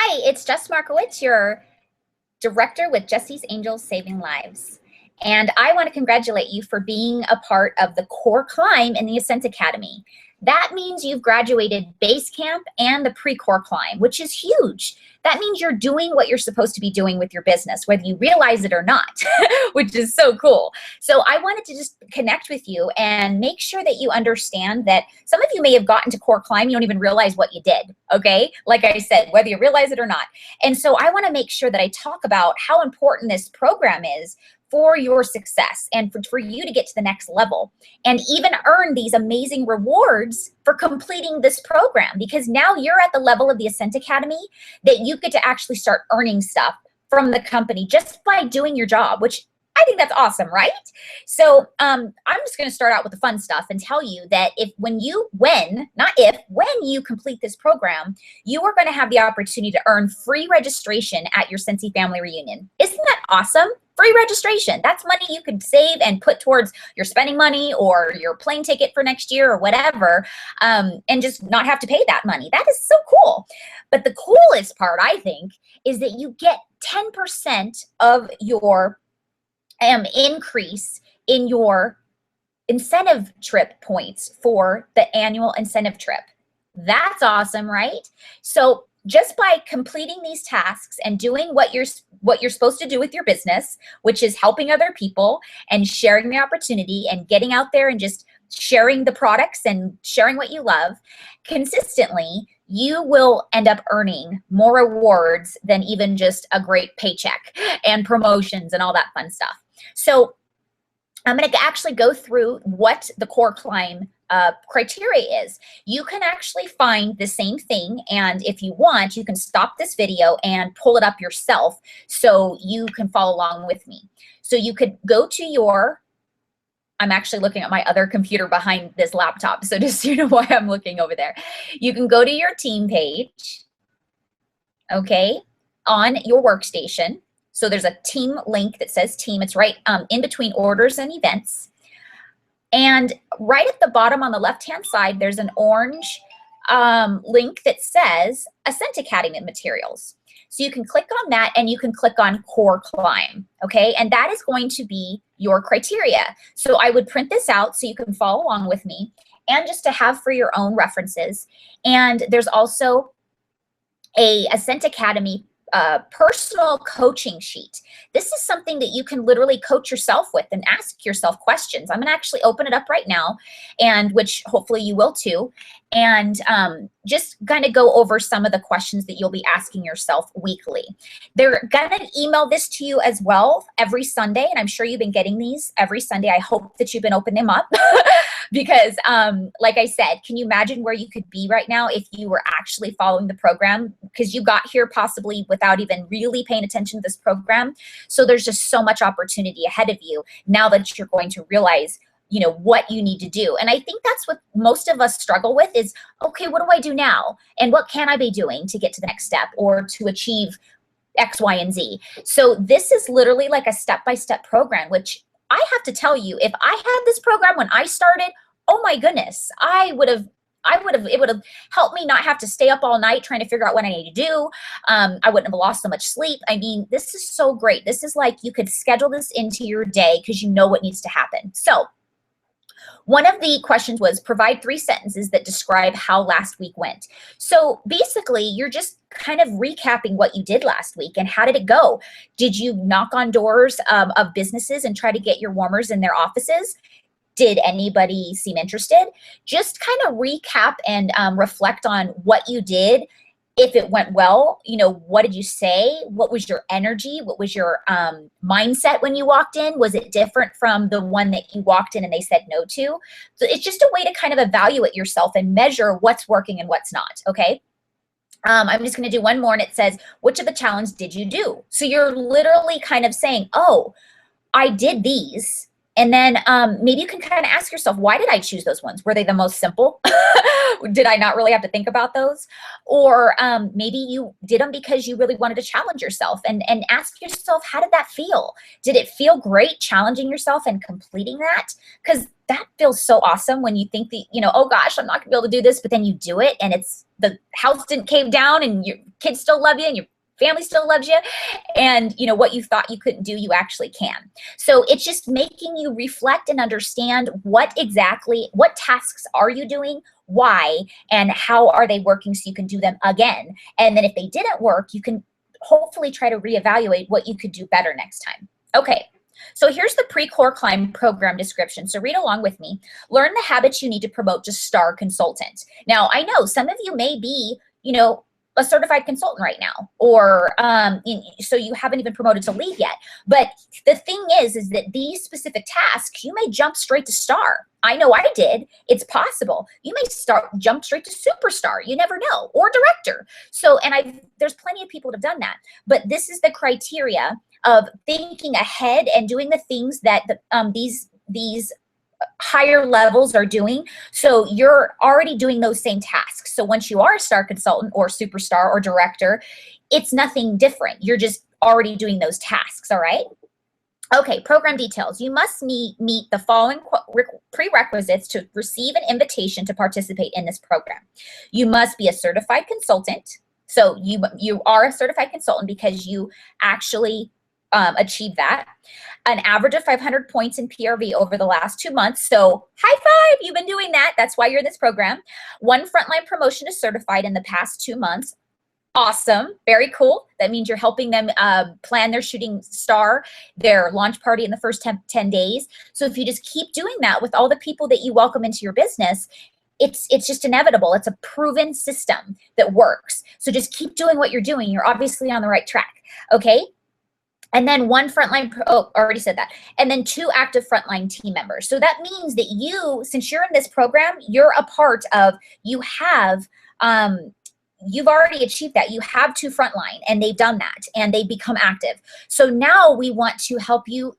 Hi, it's Jess Markowitz, your director with Jesse's Angels Saving Lives. And I want to congratulate you for being a part of the Core Climb in the Ascent Academy. That means you've graduated base camp and the pre-core climb, which is huge. That means you're doing what you're supposed to be doing with your business, whether you realize it or not, which is so cool. So I wanted to just connect with you and make sure that you understand that some of you may have gotten to core climb, you don't even realize what you did, okay? Like I said, whether you realize it or not. And so I want to make sure that I talk about how important this program is for your success and for you to get to the next level and even earn these amazing rewards for completing this program, because now you're at the level of the Ascent Academy that you get to actually start earning stuff from the company just by doing your job, which I think that's awesome, right? So I'm just going to start out with the fun stuff and tell you that when you complete this program, you are going to have the opportunity to earn free registration at your Scentsy family reunion. Isn't that awesome? Free registration. That's money you could save and put towards your spending money or your plane ticket for next year or whatever, and just not have to pay that money. That is so cool. But the coolest part, I think, is that you get 10% of your increase in your incentive trip points for the annual incentive trip. That's awesome, right? So just by completing these tasks and doing what you're supposed to do with your business, which is helping other people and sharing the opportunity and getting out there and just sharing the products and sharing what you love consistently, you will end up earning more rewards than even just a great paycheck and promotions and all that fun stuff. So I'm going to actually go through what the core climb criteria is. You can actually find the same thing, and if you want, you can stop this video and pull it up yourself so you can follow along with me. So you could go to I'm actually looking at my other computer behind this laptop, so just so you know why I'm looking over there. You can go to your team page, okay, on your workstation. So there's a team link that says team. It's right in between orders and events. And right at the bottom on the left-hand side, there's an orange link that says Ascent Academy Materials. So you can click on that and you can click on Core Climb, okay? And that is going to be your criteria. So I would print this out so you can follow along with me and just to have for your own references. And there's also a Ascent Academy personal coaching sheet. This is something that you can literally coach yourself with and ask yourself questions. I'm going to actually open it up right now, and which hopefully you will too, and just kind of go over some of the questions that you'll be asking yourself weekly. They're going to email this to you as well every Sunday, and I'm sure you've been getting these every Sunday. I hope that you've been opening them up because like I said, can you imagine where you could be right now if you were actually following the program? Because you got here possibly without even really paying attention to this program. So there's just so much opportunity ahead of you now that you're going to realize, you know, what you need to do. And I think that's what most of us struggle with is, okay, what do I do now? And what can I be doing to get to the next step or to achieve X, Y, and Z? So this is literally like a step-by-step program, which I have to tell you, if I had this program when I started, oh my goodness, it would have helped me not have to stay up all night trying to figure out what I need to do. I wouldn't have lost so much sleep. I mean, this is so great. This is like you could schedule this into your day because you know what needs to happen. So one of the questions was provide 3 sentences that describe how last week went. So basically, you're just kind of recapping what you did last week and how did it go? Did you knock on doors of businesses and try to get your warmers in their offices? Did anybody seem interested? Just kind of recap and reflect on what you did. If it went well, you know, what did you say? What was your energy? What was your mindset when you walked in? Was it different from the one that you walked in and they said no to? So it's just a way to kind of evaluate yourself and measure what's working and what's not, okay? I'm just going to do one more, and it says, which of the challenge did you do? So you're literally kind of saying, oh, I did these, And then maybe you can kind of ask yourself, why did I choose those ones? Were they the most simple? Did I not really have to think about those? Or maybe you did them because you really wanted to challenge yourself, and ask yourself, how did that feel? Did it feel great challenging yourself and completing that? Because that feels so awesome when you think that, you know, oh gosh, I'm not gonna be able to do this, but then you do it and it's the house didn't cave down and your kids still love you and your family still loves you, and you know what you thought you couldn't do, you actually can. So it's just making you reflect and understand what tasks are you doing, why, and how are they working, so you can do them again. And then if they didn't work, you can hopefully try to reevaluate what you could do better next time. Okay. So here's the pre-core climb program description. So read along with me. Learn the habits you need to promote to star consultant. Now, I know some of you may be, you know, a certified consultant right now, or so you haven't even promoted to lead yet. But the thing is that these specific tasks, you may jump straight to star. I know I did. It's possible. You may jump straight to superstar. You never know, or director. So, and there's plenty of people that have done that. But this is the criteria of thinking ahead and doing the things that these higher levels are doing. So you're already doing those same tasks. So once you are a star consultant or superstar or director, it's nothing different. You're just already doing those tasks. All right. Okay. Program details. You must meet the following prerequisites to receive an invitation to participate in this program. You must be a certified consultant. So you are a certified consultant because you actually achieve that. An average of 500 points in PRV over the last 2 months. So high five, you've been doing that. That's why you're in this program. 1 frontline promotion is certified in the past 2 months. Awesome. Very cool. That means you're helping them plan their shooting star, their launch party in the first 10 days. So if you just keep doing that with all the people that you welcome into your business, it's just inevitable. It's a proven system that works. So just keep doing what you're doing. You're obviously on the right track. Okay. And then 1 frontline, already said that. And then 2 active frontline team members. So that means that you, since you're in this program, you're a part of, you've already achieved that. You have 2 frontline, and they've done that, and they become active. So now we want to help you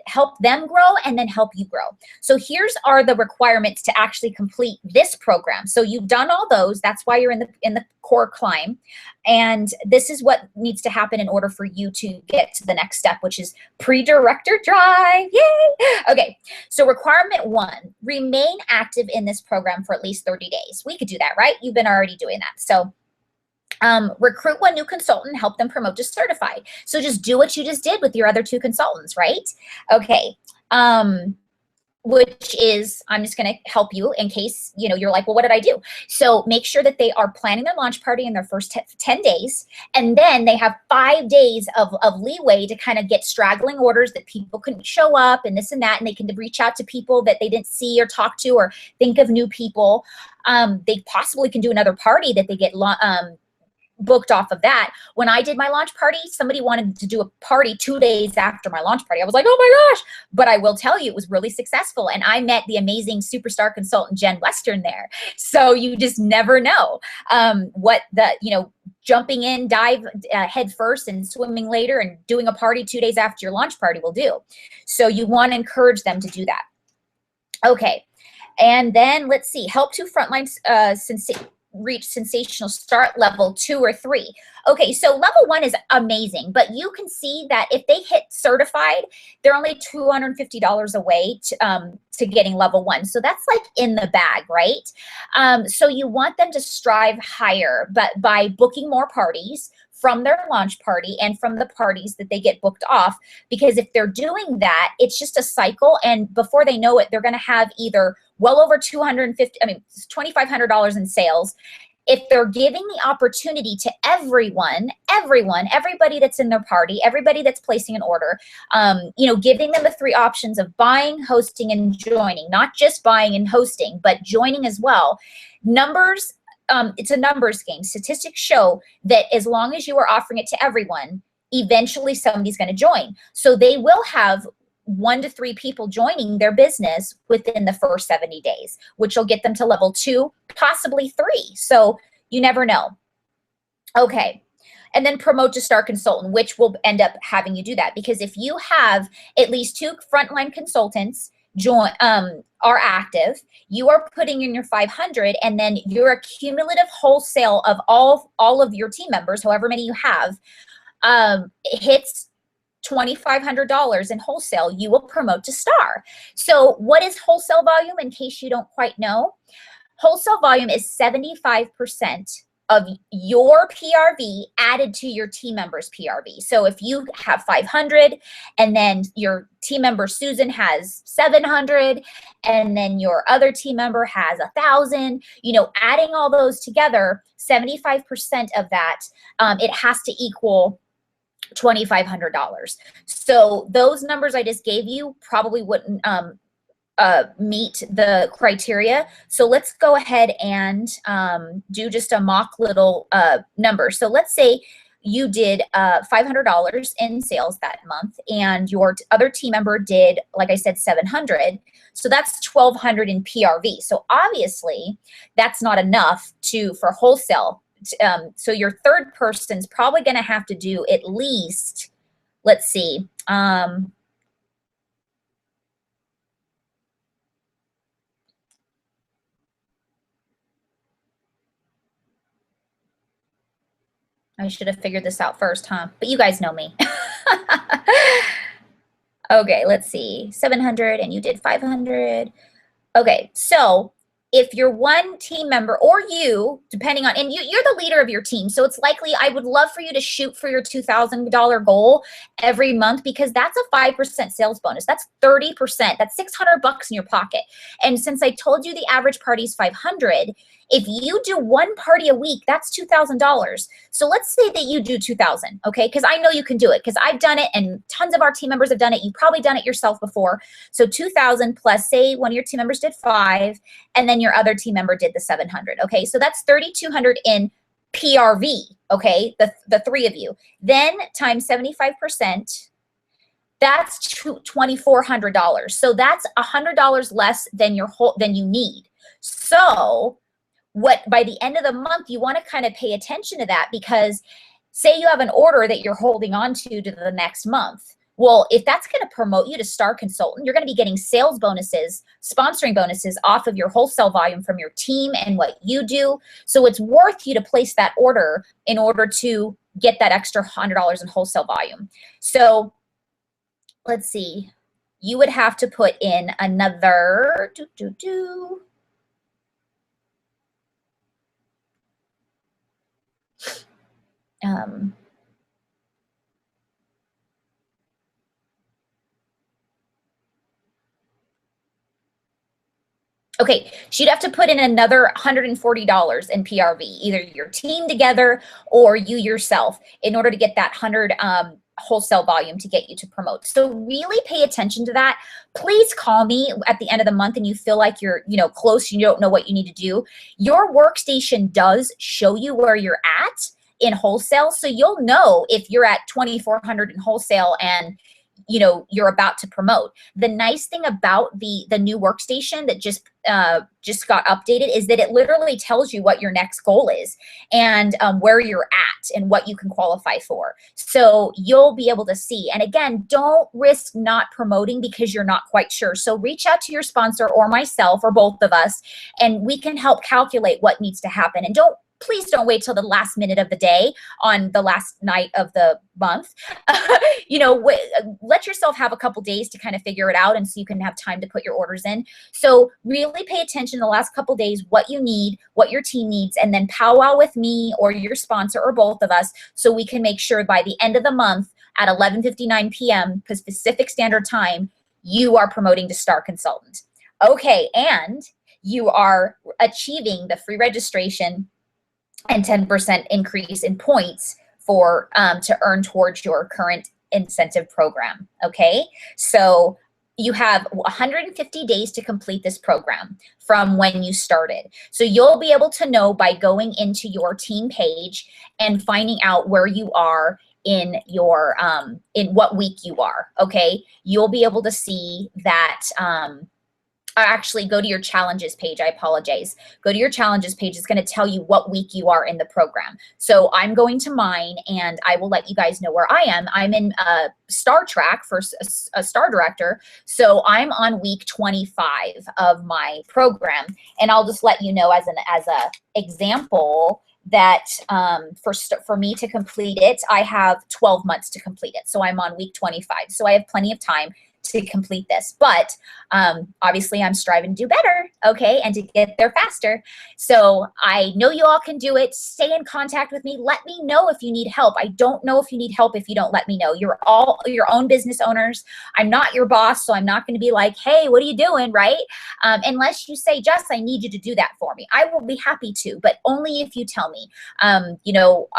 help them grow, and then help you grow. So here's are the requirements to actually complete this program. So you've done all those. That's why you're in the core climb. And this is what needs to happen in order for you to get to the next step, which is pre-director drive. Yay! Okay, so requirement 1, remain active in this program for at least 30 days. We could do that, right? You've been already doing that. So recruit 1 new consultant, help them promote to certified. So just do what you just did with your other 2 consultants, right? Okay. Which is, I'm just going to help you in case, you know, you're like, well, what did I do? So make sure that they are planning their launch party in their first 10 days. And then they have 5 days of leeway to kind of get straggling orders that people couldn't show up and this and that. And they can reach out to people that they didn't see or talk to, or think of new people. They possibly can do another party that they get booked off of that. When I did my launch party, somebody wanted to do a party 2 days after my launch party. I was like, oh my gosh. But I will tell you, it was really successful. And I met the amazing superstar consultant, Jen Western, there. So you just never know what the, you know, jumping in, dive head first and swimming later and doing a party 2 days after your launch party will do. So you want to encourage them to do that. Okay. And then let's see, help 2 frontline reach sensational start level 2 or 3. Okay, so level 1 is amazing, but you can see that if they hit certified, they're only $250 away to getting level 1. So that's like in the bag, right? So you want them to strive higher, but by booking more parties from their launch party and from the parties that they get booked off, because if they're doing that, it's just a cycle, and before they know it, they're going to have either well over $2,500 in sales. If they're giving the opportunity to everybody that's in their party, everybody that's placing an order, you know, giving them the 3 options of buying, hosting, and joining, not just buying and hosting, but joining as well. Numbers, it's a numbers game. Statistics show that as long as you are offering it to everyone, eventually somebody's going to join. So they will have 1 to 3 people joining their business within the first 70 days, which will get them to level 2, possibly 3. So you never know. Okay. and then promote to star consultant, which will end up having you do that. Because if you have at least 2 frontline consultants are active, you are putting in your 500, and then your cumulative wholesale of all of your team members, however many you have, hits $2,500 in wholesale, you will promote to star. So what is wholesale volume, in case you don't quite know? Wholesale volume is 75% of your PRV added to your team member's PRV. So if you have 500 and then your team member Susan has 700 and then your other team member has 1,000, you know, adding all those together, 75% of that, it has to equal $2,500. So those numbers I just gave you probably wouldn't meet the criteria. So let's go ahead and do just a mock little number. So let's say you did $500 in sales that month, and your other team member did, like I said, 700. So that's 1,200 in PRV. So obviously that's not enough for wholesale. So your third person's probably going to have to do at least, let's see, I should have figured this out first, huh? But you guys know me. Okay, let's see. 700 and you did 500. Okay, so if you're one team member, or you, depending on, and you're the leader of your team, so it's likely I would love for you to shoot for your $2,000 goal every month, because that's a 5% sales bonus. That's 30%. That's $600 in your pocket. And since I told you the average party is 500, if you do one party a week, that's $2,000. So let's say that you do 2,000, okay? Because I know you can do it, because I've done it and tons of our team members have done it. You've probably done it yourself before. So 2,000 plus, say one of your team members did 5, and then your other team member did the 700, okay? So that's 3,200 in PRV, okay? The 3 of you. Then times 75%, that's $2,400. So that's $100 less than you need. So by the end of the month, you want to kind of pay attention to that, because say you have an order that you're holding on to the next month. Well, if that's going to promote you to star consultant, you're going to be getting sales bonuses, sponsoring bonuses off of your wholesale volume from your team and what you do. So it's worth you to place that order in order to get that extra $100 in wholesale volume. So let's see, you would have to put in another okay, so you'd have to put in another $140 in PRV, either your team together or you yourself, in order to get that 100 wholesale volume to get you to promote. So really pay attention to that. Please call me at the end of the month and you feel like you're, close, you don't know what you need to do. Your workstation does show you where you're at in wholesale. So you'll know if you're at 2,400 in wholesale and you're about to promote. The nice thing about the new workstation that just got updated is that it literally tells you what your next goal is and where you're at and what you can qualify for. So you'll be able to see. And again, don't risk not promoting because you're not quite sure. So reach out to your sponsor or myself or both of us, and we can help calculate what needs to happen. And please don't wait till the last minute of the day on the last night of the month. Let yourself have a couple days to kind of figure it out, and so you can have time to put your orders in. So really pay attention the last couple days, what you need, what your team needs, and then powwow with me or your sponsor or both of us so we can make sure by the end of the month at 11:59 p.m. Pacific Standard Time, you are promoting to Star Consultant. Okay, and you are achieving the free registration and 10% increase in points for to earn towards your current incentive program. Okay, so you have 150 days to complete this program from when you started. So you'll be able to know by going into your team page and finding out where you are in your in what week you are. Okay, you'll be able to see that actually go to your challenges page. I apologize. Go to your challenges page. It's going to tell you what week you are in the program. So I'm going to mine, and I will let you guys know where I am. I'm in Star Track for a Star Director. So I'm on week 25 of my program, and I'll just let you know as a example that for me to complete it, I have 12 months to complete it. So I'm on week 25. So I have plenty of time to complete this, but obviously I'm striving to do better, okay, and to get there faster. So I know you all can do it. Stay in contact with me. Let me know if you need help. I don't know if you need help if you don't let me know. You're all your own business owners. I'm not your boss, so I'm not going to be like, hey, what are you doing, right? Unless you say, Jess, I need you to do that for me. I will be happy to, but only if you tell me. You know,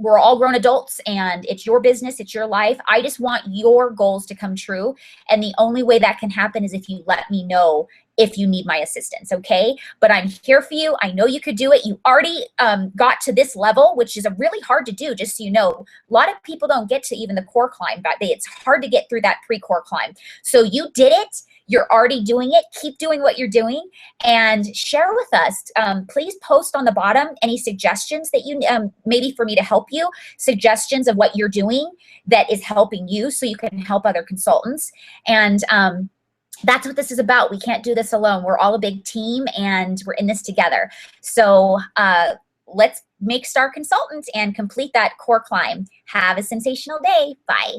we're all grown adults, and it's your business, it's your life. I just want your goals to come true. And the only way that can happen is if you let me know if you need my assistance, okay? But I'm here for you. I know you could do it. You already got to this level, which is really hard to do, just so you know. A lot of people don't get to even the core climb, but it's hard to get through that pre-core climb. So you did it. You're already doing it. Keep doing what you're doing and share with us. Please post on the bottom any suggestions that you, maybe for me to help you, suggestions of what you're doing that is helping you so you can help other consultants. And that's what this is about. We can't do this alone. We're all a big team, and we're in this together. So let's make Star Consultants and complete that core climb. Have a sensational day. Bye.